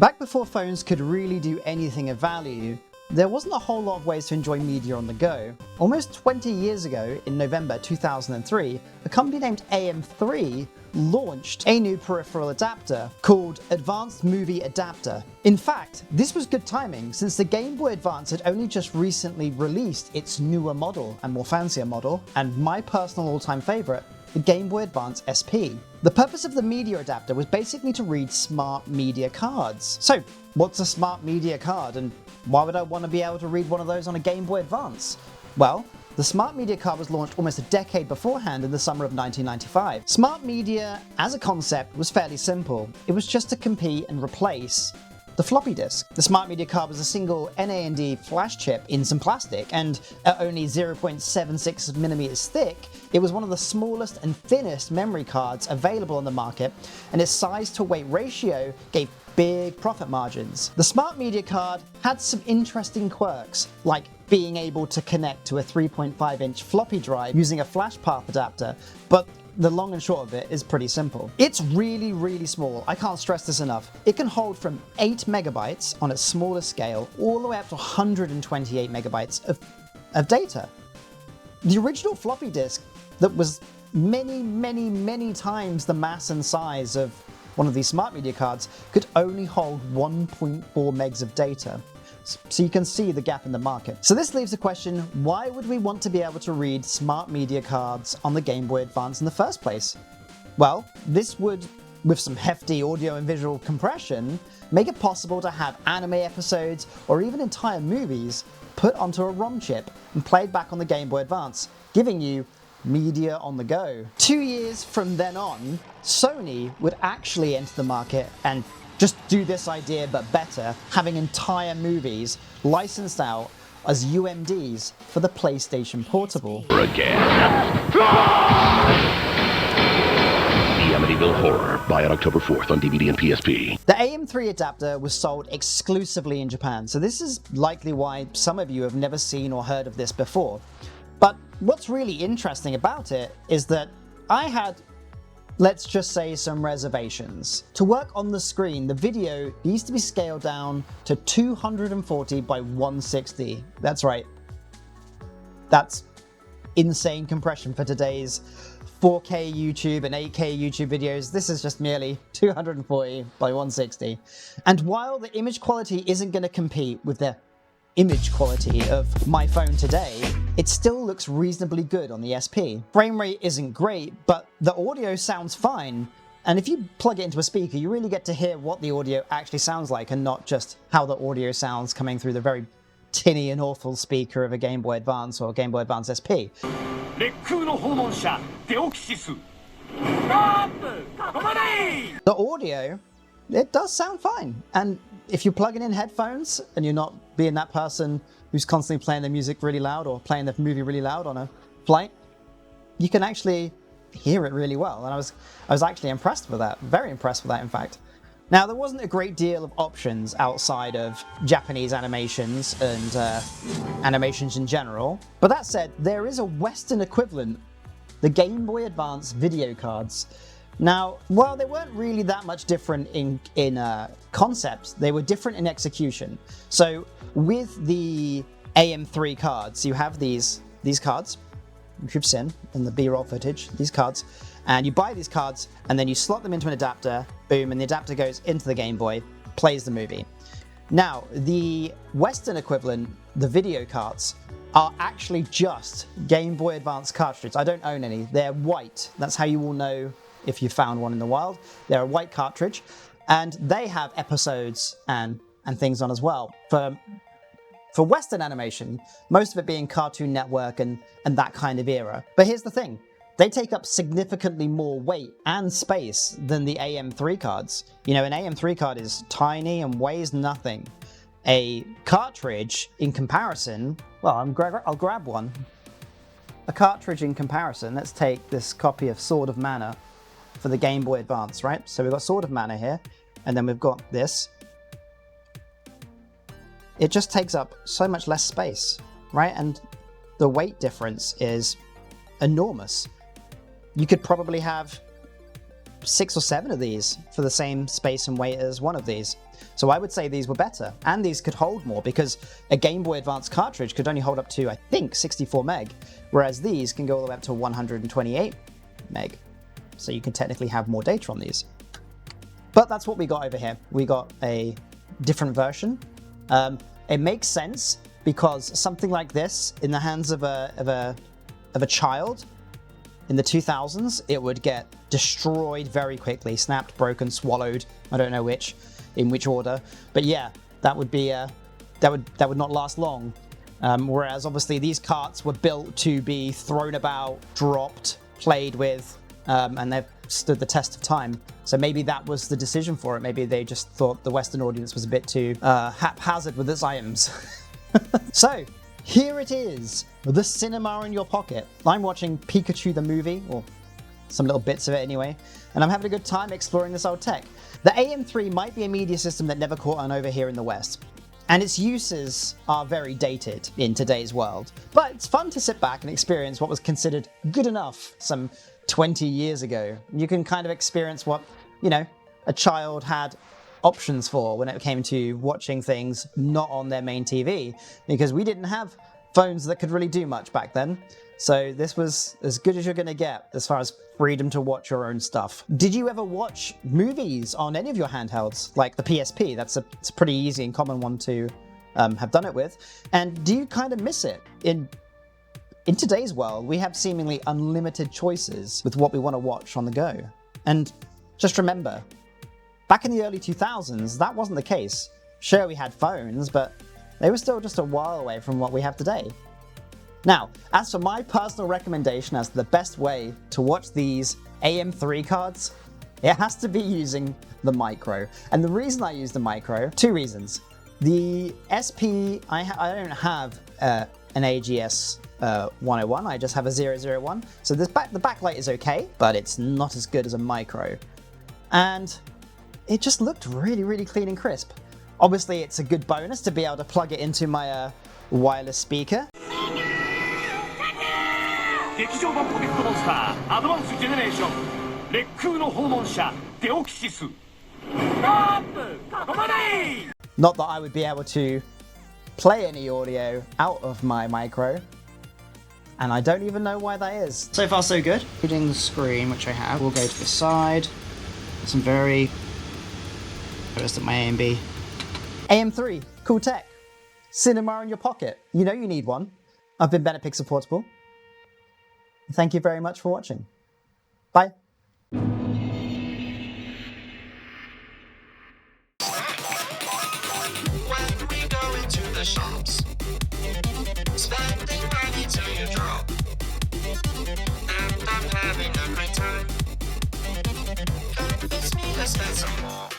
Back before phones could really do anything of value, there wasn't a whole lot of ways to enjoy media on the go. Almost 20 years ago, in November 2003, a company named AM3 launched a new peripheral adapter called Advanced Movie Adapter. In fact, this was good timing since the Game Boy Advance had only just recently released its newer model and more fancier model, and my personal all-time favourite, the Game Boy Advance SP. The purpose of the media adapter was basically to read smart media cards. So, what's a smart media card, and why would I want to be able to read one of those on a Game Boy Advance? Well, the Smart Media card was launched almost a decade beforehand in the summer of 1995. Smart Media, as a concept, was fairly simple. It was just to compete and replace the floppy disk. The Smart Media card was a single NAND flash chip in some plastic, and at only 0.76mm thick, it was one of the smallest and thinnest memory cards available on the market, and its size to weight ratio gave big profit margins. The Smart Media card had some interesting quirks, like being able to connect to a 3.5-inch floppy drive using a flash path adapter, but the long and short of it is pretty simple. It's really, really small. I can't stress this enough. It can hold from 8 megabytes on its smallest scale all the way up to 128 megabytes of data. The original floppy disk that was many times the mass and size of one of these Smart Media cards could only hold 1.4 megs of data. So you can see the gap in the market. So this leaves the question, why would we want to be able to read Smart Media cards on the Game Boy Advance in the first place? Well, this would, with some hefty audio and visual compression, make it possible to have anime episodes or even entire movies put onto a ROM chip and played back on the Game Boy Advance, giving you media on the go. 2 years from then on, Sony would actually enter the market and just do this idea but better, having entire movies licensed out as UMDs for the PlayStation Portable. Again. The Amityville Horror, buy on October 4th on DVD and PSP. The AM3 adapter was sold exclusively in Japan, so this is likely why some of you have never seen or heard of this before. But what's really interesting about it is that I had, let's just say, some reservations. To work on the screen, the video needs to be scaled down to 240 by 160. That's right. That's insane compression for today's 4K YouTube and 8K YouTube videos. This is just merely 240 by 160. And while the image quality isn't going to compete with the image quality of my phone today, it still looks reasonably good on the SP. Frame rate isn't great, but the audio sounds fine. And if you plug it into a speaker, you really get to hear what the audio actually sounds like and not just how the audio sounds coming through the very tinny and awful speaker of a Game Boy Advance or Game Boy Advance SP. The audio, it does sound fine. And if you're plugging in headphones and you're not being that person who's constantly playing their music really loud or playing the movie really loud on a flight, you can actually hear it really well. And I was actually impressed with that, very impressed with that in fact. Now, there wasn't a great deal of options outside of Japanese animations and animations in general. But that said, there is a Western equivalent, the Game Boy Advance video cards. Now, while they weren't really that much different in concept, they were different in execution. So with the AM3 cards, you have these cards, which you've seen in the B-roll footage, these cards, and you buy these cards and then you slot them into an adapter, boom, and the adapter goes into the Game Boy, plays the movie. Now, the Western equivalent, the video cards, are actually just Game Boy Advance cartridges. I don't own any. They're white. That's how you will know if you found one in the wild. They're a white cartridge, and they have episodes and things on as well. For Western animation, most of it being Cartoon Network and that kind of era. But here's the thing, they take up significantly more weight and space than the AM3 cards. You know, an AM3 card is tiny and weighs nothing. A cartridge, in comparison, well, I'll grab one. A cartridge in comparison, let's take this copy of Sword of Mana for the Game Boy Advance, right? So we've got Sword of Mana here, and then we've got this. It just takes up so much less space, right? And the weight difference is enormous. You could probably have 6 or 7 of these for the same space and weight as one of these. So I would say these were better, and these could hold more, because a Game Boy Advance cartridge could only hold up to, I think, 64 meg, whereas these can go all the way up to 128 meg. So you can technically have more data on these. But that's what we got over here. We got a different version. It makes sense, because something like this in the hands of a child in the 2000s, it would get destroyed very quickly, snapped, broken, swallowed. I don't know in which order, but yeah, that would be that would not last long. Whereas obviously these carts were built to be thrown about, dropped, played with, and they've stood the test of time. So maybe that was the decision for it. Maybe they just thought the Western audience was a bit too haphazard with its items. So here it is, the cinema in your pocket. I'm watching Pikachu the movie, or some little bits of it anyway, and I'm having a good time exploring this old tech. The AM3 might be a media system that never caught on over here in the West, and its uses are very dated in today's world. But it's fun to sit back and experience what was considered good enough some 20 years ago. You can kind of experience what, you know, a child had options for when it came to watching things not on their main TV, because we didn't have phones that could really do much back then. So this was as good as you're going to get as far as freedom to watch your own stuff. Did you ever watch movies on any of your handhelds, like the PSP? It's a pretty easy and common one to have done it with. And do you kind of miss it? In today's world, we have seemingly unlimited choices with what we want to watch on the go. And just remember, back in the early 2000s, that wasn't the case. Sure, we had phones, but they were still just a while away from what we have today. Now, as for my personal recommendation as to the best way to watch these AM3 cards, it has to be using the micro. And the reason I use the micro, two reasons. The SP, I don't have an AGS 101, I just have a 001. So the backlight is okay, but it's not as good as a micro. And it just looked really, really clean and crisp. Obviously, it's a good bonus to be able to plug it into my wireless speaker. 劇場版ポケットモンスターアドバンスジェネレーション𝙋𝙬 の訪問者𝙋𝙬𝙍𝙀𝙍 Not that I would be able to play any audio out of my micro, and I don't even know why that is. So far so good. Including the screen, which I have, we'll go to the side. Some very... Where's my A&B? AM3, cool tech. Cinema in your pocket. You know you need one. I've been Bennett Pixel Portable. Thank you very much for watching. Bye. When we go into the shops, spending money till you drop, and I'm having a great time. Convince me to spend some more.